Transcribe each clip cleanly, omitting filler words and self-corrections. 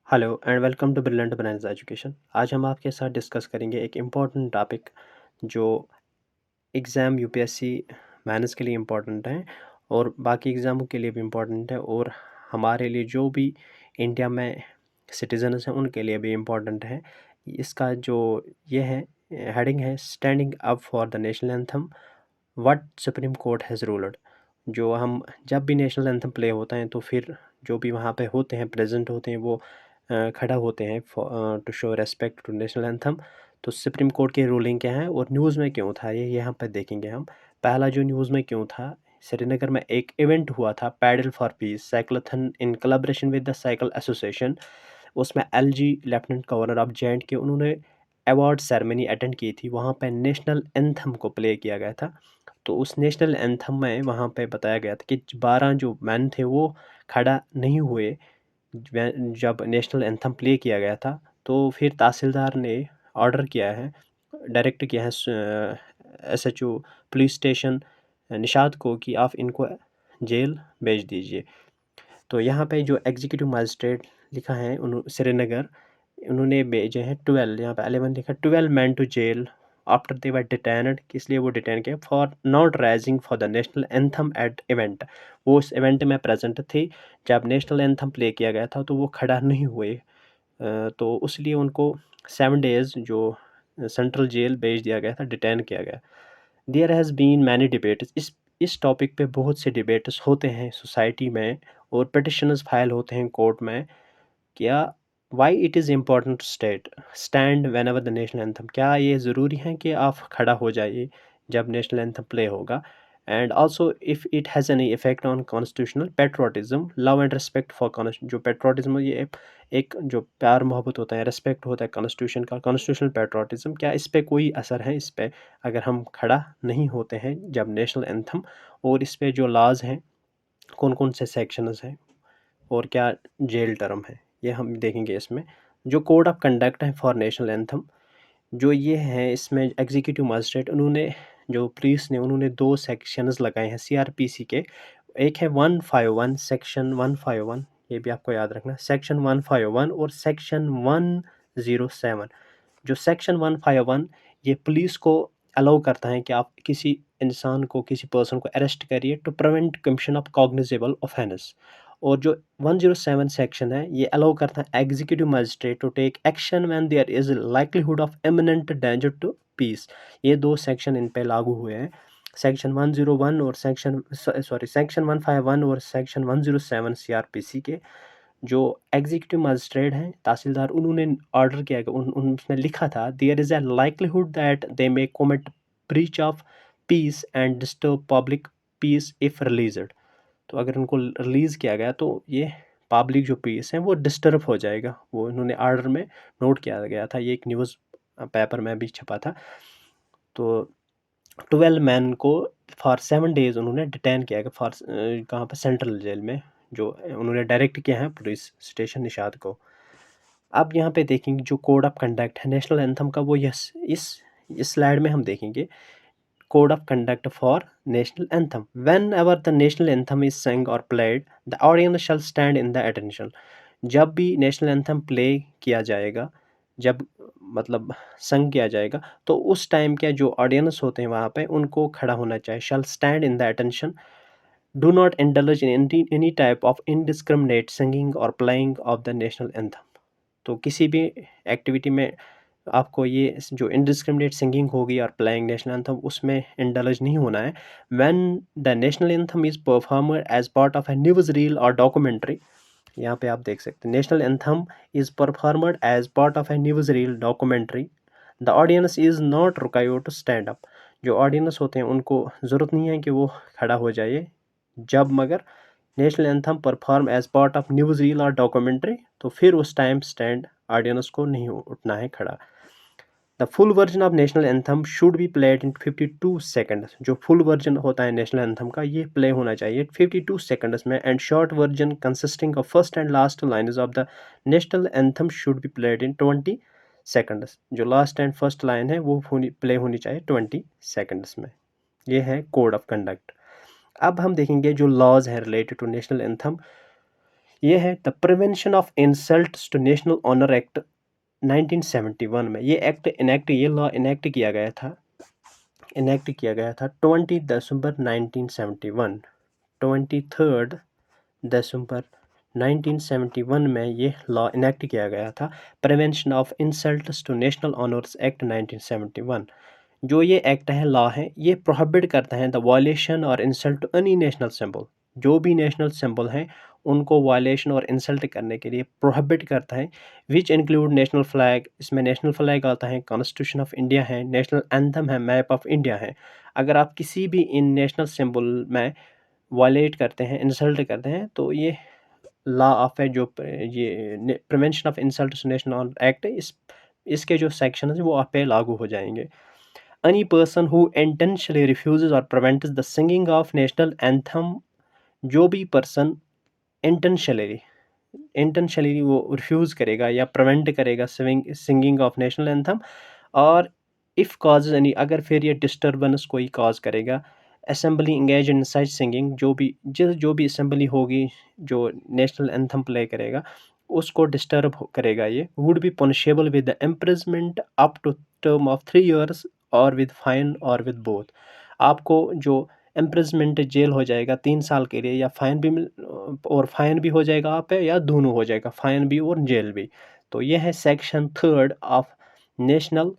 Hello and welcome to brilliant brains education. आज हम आपके साथ डिस्कस करेंगे एक इम्पॉर्टेंट टॉपिक जो एग्ज़ाम यूपीएससी मेंस के लिए इम्पॉर्टेंट है और बाकी एग्ज़ामों के लिए भी इम्पॉर्टेंट है और हमारे लिए जो भी इंडिया में सिटीजन्स हैं उनके लिए भी इम्पॉर्टेंट है। इसका जो ये है हेडिंग है standing up for the national anthem what supreme court has ruled. जो हम जब भी नेशनल एंथम प्ले होता है तो फिर जो भी वहाँ पे होते हैं प्रेजेंट होते हैं वो खड़ा होते हैं to show respect to national anthem. तो सुप्रीम कोर्ट की रूलिंग क्या है और न्यूज़ में क्यों था ये यहाँ पर देखेंगे हम। पहला जो न्यूज़ में क्यों था, श्रीनगर में एक इवेंट हुआ था pedal for peace cyclothon in collaboration with the cycle association. उसमें LG lieutenant governor of J and K उन्होंने अवार्ड सेरेमनी अटेंड की थी। वहाँ पे नेशनल एंथम को प्ले किया गया था। तो उस नेशनल एंथम में वहाँ पे बताया गया था कि 12 जो मैन थे वो खड़ा नहीं हुए जब नेशनल एंथम प्ले किया गया था। तो फिर तहसीलदार ने ऑर्डर किया है, डायरेक्ट किया है एसएचओ पुलिस स्टेशन निषाद को कि आप इनको जेल भेज दीजिए। तो यहाँ पे जो एग्जीक्यूटिव मजिस्ट्रेट लिखा है श्रीनगर, उन्होंने भेजे हैं 12, यहाँ पे 11 लिखा 12 man to jail after they were detained. किस लिए वो डिटेन किया? For not rising for the national anthem at event. वो उस इवेंट में प्रेजेंट थे जब नेशनल एंथम प्ले किया गया था, तो वो खड़ा नहीं हुए। तो इसलिए उनको 7 डेज़ जो सेंट्रल जेल भेज दिया गया था, डिटेन किया गया। There has been many debates, इस टॉपिक पे बहुत से डिबेट्स होते हैं सोसाइटी में और पिटिशंस फाइल होते हैं कोर्ट में। क्या why it is important state stand when ever the national anthem, क्या ये ज़रूरी है कि आप खड़ा हो जाइए जब नेशनल एंथम प्ले होगा। And also if it has any effect on constitutional patriotism love and respect for जो पेट्रोटिज्म ये एक जो प्यार मोहब्बत होता है, रिस्पेक्ट होता है कॉन्स्टिट्यूशन का, कॉन्स्टिट्यूशनल पेट्रोटिज्म, क्या इस पर कोई असर है इस पर अगर हम खड़ा नहीं होते हैं जब नेशनल एंथम। और इस पर जो लॉज हैं कौन कौन से सेक्शंस हैं और क्या जेल टर्म है, ये हम देखेंगे इसमें। जो कोड ऑफ कंडक्ट है फॉर नेशनल एंथम, जो ये है इसमें एग्जीक्यूटिव मजिस्ट्रेट उन्होंने जो पुलिस ने उन्होंने 2 सेक्शंस लगाए हैं सीआरपीसी के। एक है 151 सेक्शन 151, ये भी आपको याद रखना, सेक्शन 151 और सेक्शन 107। जो सेक्शन 151 ये पुलिस को अलाउ करता है कि आप किसी इंसान को किसी पर्सन को अरेस्ट करिए to prevent commission of cognizable offence. और जो 107 सेक्शन है ये अलाउ करता है executive magistrate to take action when there is likelihood of imminent danger to peace. ये 2 सेक्शन इन पे लागू हुए हैं, सेक्शन 101 और सेक्शन 151 और सेक्शन 107 सीआरपीसी के। जो एग्जीक्यूटिव मजिस्ट्रेट हैं तहसीलदार, उन्होंने ऑर्डर किया कि उसमें लिखा था there is a likelihood that they may commit breach of peace and disturb public peace if released. तो अगर उनको रिलीज़ किया गया तो ये पब्लिक जो पीस है वो डिस्टर्ब हो जाएगा। वो इन्होंने ऑर्डर में नोट किया गया था, ये एक न्यूज़ पेपर में भी छपा था। तो 12 मैन को फॉर 7 डेज़ उन्होंने डिटेन किया गया फॉर कहाँ पर, सेंट्रल जेल में, जो उन्होंने डायरेक्ट किया है पुलिस स्टेशन निषाद को। अब यहाँ पे देखेंगे जो कोड ऑफ कंडक्ट है नेशनल एंथम का, वो यस इस स्लाइड में हम देखेंगे। Code of conduct for national anthem, whenever the national anthem is sung और played the audience shall stand in the attention. जब भी नेशनल एंथम प्ले किया जाएगा, जब मतलब संग किया जाएगा, तो उस टाइम के जो ऑडियंस होते हैं वहाँ पे उनको खड़ा होना चाहिए। Shall stand in the attention, do not indulge in any type of indiscriminate singing और playing of the national anthem. तो किसी भी एक्टिविटी में आपको ये जो इनडिस्क्रिमिनेट सिंगिंग होगी और प्लेइंग नेशनल एंथम, उसमें इंडल्ज नहीं होना है। When the national anthem is performed as part of a newsreel और डॉक्यूमेंट्री, यहाँ पे आप देख सकते हैं national anthem is performed as part of a news reel documentary, the audience is not required to stand up. जो audience होते हैं उनको ज़रूरत नहीं है कि वो खड़ा हो जाए जब मगर national anthem perform as part of newsreel और डॉक्यूमेंट्री, तो फिर उस टाइम स्टैंड ऑडियंस को नहीं उठना है खड़ा। The full version of national anthem should be played in 52 seconds. जो फुल वर्जन होता है नेशनल एंथम का ये प्ले होना चाहिए 52 सेकंड्स में। And short version consisting of first and last lines of the national anthem should be played in 20 seconds. जो last and first line है वो प्ले होनी चाहिए 20 सेकंड्स में। ये है कोड ऑफ कंडक्ट। अब हम देखेंगे जो लॉज हैं रिलेटेड टू नेशनल एंथम। ये है the prevention of insults to national honour act 1971 में। ये एक्ट ये लॉ इनेक्ट किया गया था 20 दिसंबर 1971। 23 दिसंबर 1971 में ये लॉ इनेक्ट किया गया था, prevention of insults to national honours act 1971। जो ये एक्ट है, लॉ है, ये प्रोहिबिट करता है द वायलेशन और insult to any national symbol. जो भी नेशनल सिंबल हैं उनको वायलेशन और इंसल्ट करने के लिए प्रोहिबिट करता है, विच इंक्लूड नेशनल फ्लैग। इसमें नेशनल फ्लैग आता है, कॉन्स्टिट्यूशन ऑफ इंडिया है, नेशनल एंथम है, मैप ऑफ इंडिया है। अगर आप किसी भी इन नेशनल सिंबल में वायलेट करते हैं, इंसल्ट करते हैं, तो ये लॉ ऑफ है, जो ये prevention of insult to national act, इसके जो सेक्शन है वो आप पे लागू हो जाएंगे। Any person who intentionally refuses or prevents the singing of national anthem, जो भी पर्सन इंटेंशनली वो रिफ्यूज़ करेगा या प्रिवेंट करेगा सिंगिंग ऑफ नेशनल एंथम, और इफ़ कॉजेज एनी, अगर फिर ये डिस्टर्बेंस कोई कॉज करेगा, assembly engage in such singing, जो भी असेंबली होगी जो नेशनल एंथम प्ले करेगा उसको डिस्टर्ब करेगा, ये would be punishable with the imprisonment up to term of 3 years और विद फाइन और विद बोथ। आपको जो इम्प्रिजमेंट जेल हो जाएगा 3 साल के लिए, या फाइन भी और फाइन भी हो जाएगा आप पे, या दोनों हो जाएगा, फाइन भी और जेल भी। तो ये है section 3 of national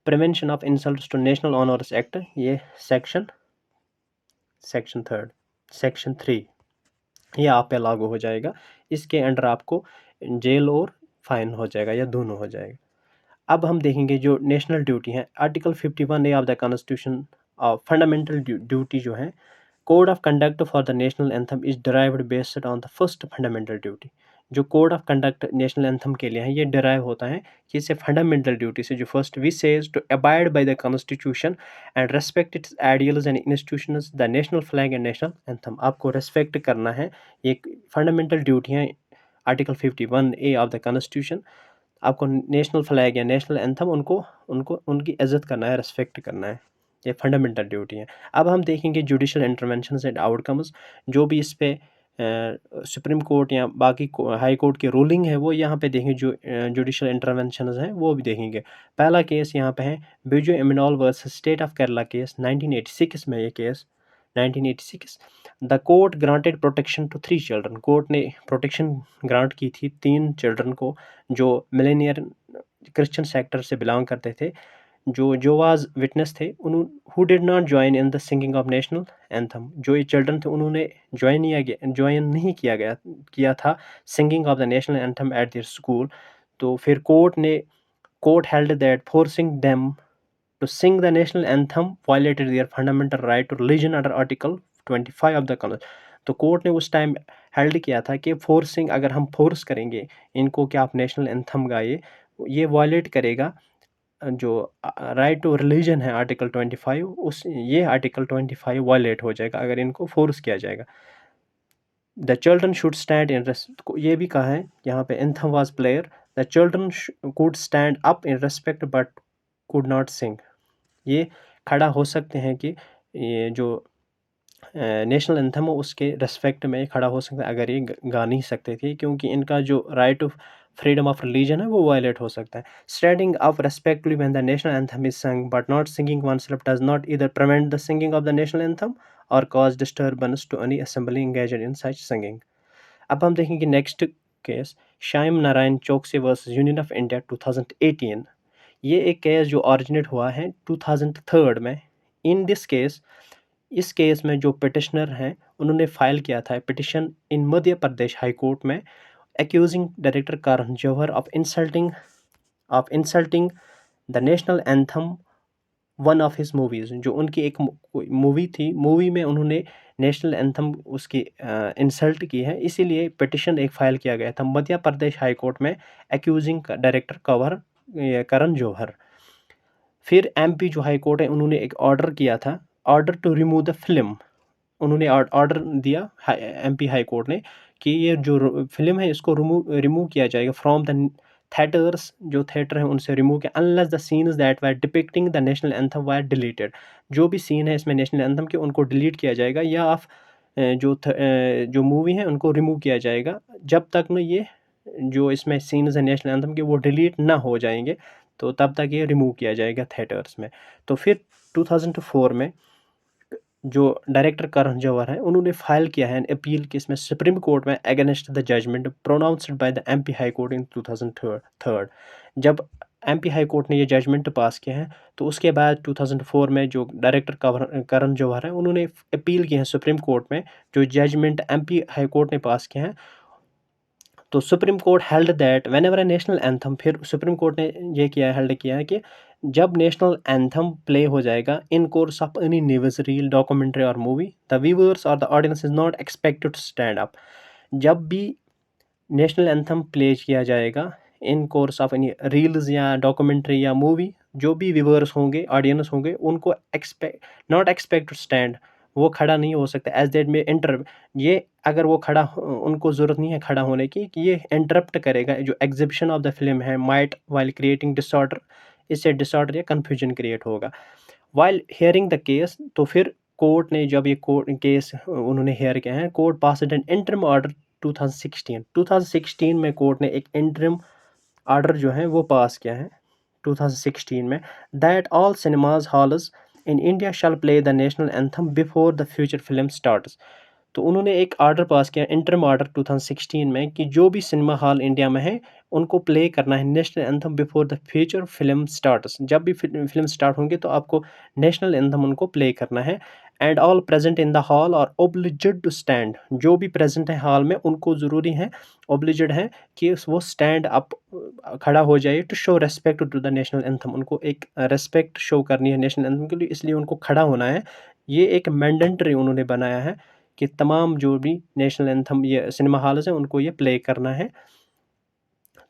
prevention of insults to national honours act. ये सेक्शन 3 सेक्शन 3 ये आप पे लागू हो जाएगा। इसके अंडर आपको जेल और फाइन हो जाएगा, या दोनों हो जाएगा। अब हम देखेंगे जो नेशनल ड्यूटी है, article 51A of the constitution of fundamental duty जो है, code of conduct for the national anthem is derived based on the first fundamental duty. जो code of conduct national anthem के लिए है, ये डिराइव होता है किसी फंडामेंटल ड्यूटी से, जो first we says to abide by the constitution and respect its ideals and institutions, the national flag and national anthem. आपको रेस्पेक्ट करना है, ये फंडामेंटल ड्यूटी है article 51A of the constitution. आपको नेशनल फ्लैग या national anthem उनको उनको उनकी इज्जत करना है, रिस्पेक्ट करना है, ये फंडामेंटल ड्यूटी है। अब हम देखेंगे जुडिशल इंटरवेंशंस एंड आउटकम्स, जो भी इस पे सुप्रीम कोर्ट या बाकी हाई कोर्ट की रूलिंग है वो यहाँ पे देखेंगे, जो जुडिशल इंटरवेंशंस हैं वो भी देखेंगे। पहला केस यहाँ पे है Bijoe Emmanuel versus state of Kerala case, 1986 में ये case, 1986। The court granted protection to 3 children. Court ने प्रोटेक्शन ग्रांट की थी 3 चिल्ड्रन को, जो मिलेनियर क्रिश्चियन सेक्टर से बिलोंग करते थे, जो वाज विटनेस थे, who did not join in the singing of national anthem. जो ये चिल्ड्रन थे उन्होंने ज्वाइन नहीं किया था singing of the national anthem at there school. तो फिर court held that forcing them to sing the national anthem violated their fundamental right to religion under article 25 of the constitution। तो court ने उस time held किया था कि forcing, अगर हम फोर्स करेंगे इनको कि आप नेशनल एंथम गाइए, ये वायलेट करेगा जो राइट टू रिलीजन है आर्टिकल 25, ये आर्टिकल 25 वायलेट हो जाएगा अगर इनको फोर्स किया जाएगा। The children should stand in, ये भी कहा है यहाँ पे, anthem was player, the children could stand up in respect but could not sing. ये खड़ा हो सकते हैं कि ये जो नेशनल एंथम हो उसके रेस्पेक्ट में खड़ा हो सकता है, अगर ये गा नहीं सकते थे, क्योंकि इनका जो right to freedom of religion है वो वायलेट हो सकता है। Standing up respectfully when the national anthem is sung but not singing oneself does not either prevent the singing of the national anthem और cause disturbance to any assembly engaged in such singing. अब हम देखेंगे next case, Shyam Narayan चौकसी versus union of India 2018। ये एक case जो originate हुआ है 2003 में। इन दिस केस, इस केस में जो पिटिशनर हैं उन्होंने फाइल किया था petition in Madhya Pradesh high court में, accusing director Karan Johar of insulting the national anthem one of his movies. जो उनकी एक मूवी थी, मूवी में उन्होंने नेशनल एंथम उसकी इंसल्ट की है, इसीलिए पिटिशन एक फाइल किया गया था मध्य प्रदेश हाई कोर्ट में, एक्यूजिंग डायरेक्टर करण जौहर। फिर एमपी जो हाई कोर्ट है उन्होंने एक ऑर्डर किया था, order to remove the film. उन्होंने ऑर्डर दिया एमपी हाई कोर्ट ने कि ये जो फिल्म है इसको रिमूव किया जाएगा फ्रॉम द थिएटर्स, जो थिएटर हैं उनसे रिमूव किया, unless the scenes that were depicting the national anthem were deleted. जो भी सीन है इसमें नेशनल एंथम के उनको डिलीट किया जाएगा, या जो मूवी है उनको रिमूव किया जाएगा जब तक न ये जो इसमें सीन्स है नेशनल एंथम के वो डिलीट ना हो जाएंगे, तो तब तक ये रिमूव किया जाएगा थिएटर्स में। तो फिर 2004 में जो डायरेक्टर करण जौहर हैं उन्होंने फाइल किया है अपील केस में सुप्रीम कोर्ट में against the judgment pronounced by the MP high court in 2003। जब एमपी हाई कोर्ट ने ये जजमेंट पास किया है तो उसके बाद 2004 में जो डायरेक्टर करण जौहर हैं उन्होंने अपील की है सुप्रीम कोर्ट में जो जजमेंट एमपी हाई कोर्ट ने पास किया है। तो supreme court held that when ever A national anthem, फिर सुप्रीम कोर्ट ने ये किया हेल्ड किया है कि जब नेशनल एंथम प्ले हो जाएगा in course of any news reel documentary और मूवी, द व्यूअर्स और the audience is not expected to stand up. जब भी नेशनल एंथम प्ले किया जाएगा in course of any reels या डॉक्यूमेंट्री या मूवी, जो भी व्यूअर्स होंगे ऑडियंस होंगे उनको नॉट एक्सपेक्ट टू स्टैंड, वो खड़ा नहीं हो सकता एज दैट में इंटर, ये अगर वो खड़ा उनको ज़रूरत नहीं है खड़ा होने की कि ये इंटरप्ट करेगा जो एग्जिबिशन ऑफ द फिल्म है माइट वाइल क्रिएटिंग डिसऑर्डर, इससे डिसऑर्डर या कन्फ्यूजन क्रिएट होगा वाइल हियरिंग द केस। तो फिर कोर्ट ने जब ये कोर्ट केस उन्होंने हेयर किया है, court passed N interim order 2016 में कोर्ट ने एक इंटरिम ऑर्डर जो है वो पास किया है 2016 में, that all cinemas halls in India shall play the national anthem before the future film starts. तो उन्होंने एक ऑर्डर पास किया इंटरिम ऑर्डर 2016 में कि जो भी सिनेमा हॉल इंडिया में है उनको प्ले करना है national anthem before the future film starts. जब भी फिल्म स्टार्ट होंगे तो आपको नेशनल एंथम उनको प्ले करना है। And all present in the hall और ओब्लिजेड टू स्टैंड, जो भी प्रेजेंट है हॉल में उनको ज़रूरी है, ओब्लिजेड है कि वो स्टैंड अप खड़ा हो जाए to show respect to the national anthem, उनको एक रेस्पेक्ट शो करनी है नेशनल एंथम के लिए, इसलिए उनको खड़ा होना है। ये एक मैंडेटरी उन्होंने बनाया है कि तमाम जो भी नेशनल एंथम ये सिनेमा हॉल्स हैं उनको ये प्ले करना है।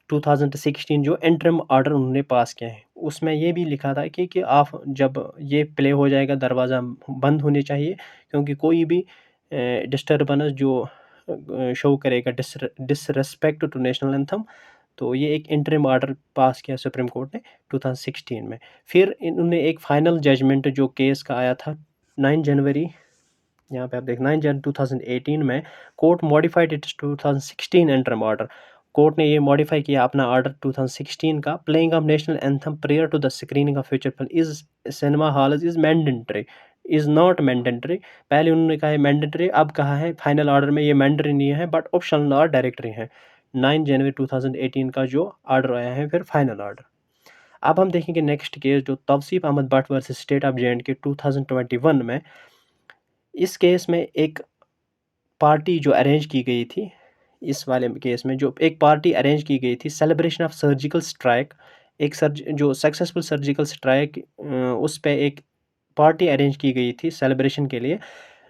2016 जो इंटरिम ऑर्डर उन्होंने पास किया है उसमें ये भी लिखा था कि आप जब ये प्ले हो जाएगा दरवाज़ा बंद होने चाहिए, क्योंकि कोई भी डिस्टर्बेंस जो शो करेगा डिसरेस्पेक्ट टू नेशनल एंथम, तो ये एक इंटरिम ऑर्डर पास किया सुप्रीम कोर्ट ने 2016 में। फिर इन्होंने एक फाइनल जजमेंट जो केस का आया था 9 जनवरी, यहाँ पे आप देख 9 जनवरी 2018 में court modified its 2016 interim order. Court ने ये मॉडिफाई किया अपना ऑर्डर 2016 का, playing of national anthem prior to the screening of future film is cinema halls is mandatory, is not mandatory. पहले उन्होंने कहा है मैंडेटरी, अब कहा है फाइनल ऑर्डर में ये मैंडेटरी नहीं है बट ऑप्शनल और डायरेक्टरी है। 9 जनवरी 2018 का जो ऑर्डर आया है फिर फाइनल ऑर्डर। अब हम देखेंगे नेक्स्ट केस जो Tauseef Ahmad Bhat versus state of J and K 2021 में। इस केस में एक पार्टी जो अरेंज की गई थी, इस वाले केस में जो एक पार्टी अरेंज की गई थी सेलिब्रेशन ऑफ सर्जिकल स्ट्राइक, एक जो सक्सेसफुल सर्जिकल स्ट्राइक उस पे एक पार्टी अरेंज की गई थी सेलिब्रेशन के लिए।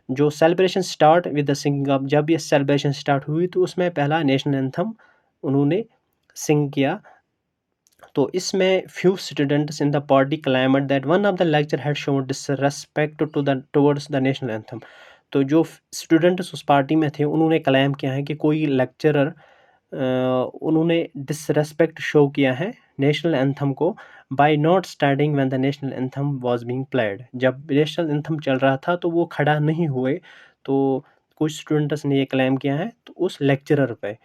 जो celebration start with the singing of, जब ये सेलिब्रेशन स्टार्ट हुई तो उसमें पहला नेशनल एंथम उन्होंने सिंग किया। तो इसमें few students in the party claimed that one of the lecture had shown disrespect towards the national anthem. तो जो स्टूडेंट्स उस पार्टी में थे उन्होंने क्लेम किया है कि कोई लेक्चरर उन्होंने डिसरेस्पेक्ट शो किया है नेशनल एंथम को by not standing when the national anthem was being played. जब नेशनल एंथम चल रहा था तो वो खड़ा नहीं हुए, तो कुछ स्टूडेंट्स ने ये क्लेम किया है तो उस लेक्चरर पे।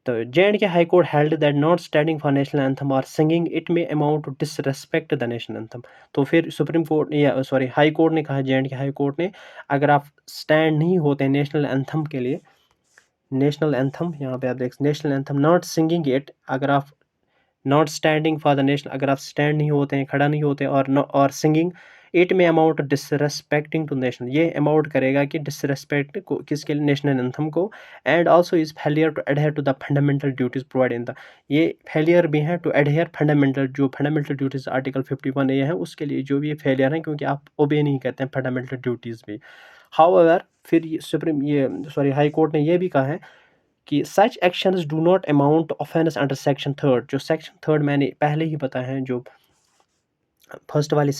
तो J&K High Court held that not standing for national anthem or singing it may amount to disrespect the national anthem। तो फिर सुप्रीम कोर्ट या सॉरी हाई कोर्ट ने कहा, J&K हाई कोर्ट ने, अगर आप स्टैंड नहीं होते नेशनल एंथम के लिए, नेशनल एंथम यहाँ पे आप देख national anthem not singing it, अगर आप not standing for the national, अगर आप स्टैंड नहीं होते हैं खड़ा नहीं होते और सिंगिंग इट में अमाउंट डिसरेस्पेक्टिंग टू नेशनल, ये अमाउंट करेगा कि डिसरेस्पेक्ट को किसके लिए, नेशनल एंथम को। And also is failure to adhere to the fundamental duties provide in the, ये फेलियर भी है टू एडहेयर फंडामेंटल, जो फंडामेंटल ड्यूटीज आर्टिकल 51 ये है उसके लिए जो भी ये फेलियर है क्योंकि आप ओबे नहीं करते हैं फंडामेंटल ड्यूटीज़ भी। हाउएवर फिर सुप्रीम ये सॉरी हाई कोर्ट ने ये भी कहा है कि सच actions do not amount offence under section 3, जो सेक्शन 3 मैंने पहले ही बताया है, जो फर्स्ट वाली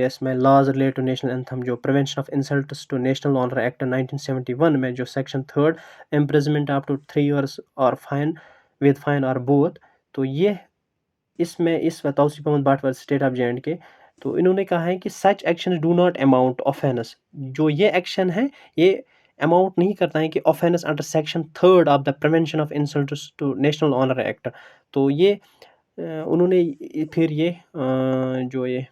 इसमें laws relate to national anthem, जो prevention of insults to national honour act 1971 में जो section 3 imprisonment up to 3 years और फाइन विद फाइन और बोथ। तो ये इसमें इस Tauseef Ahmad Bhat versus state of J and K, तो इन्होंने कहा है कि such action do not amount offence, जो ये एक्शन है ये अमाउंट नहीं करता है कि offence under section 3 of the prevention of insults to national honour act. तो ये उन्होंने फिर ये जो ये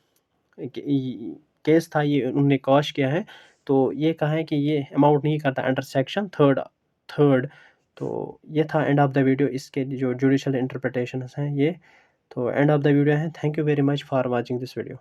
केस था ये उन्होंने कॉश किया है। तो ये कहा है कि ये अमाउंट नहीं करता अंडर सेक्शन थर्ड थर्ड। तो ये था एंड ऑफ द वीडियो, इसके जो जुडिशल इंटरप्रिटेशंस हैं ये। तो एंड ऑफ द वीडियो है। Thank you very much for watching this video.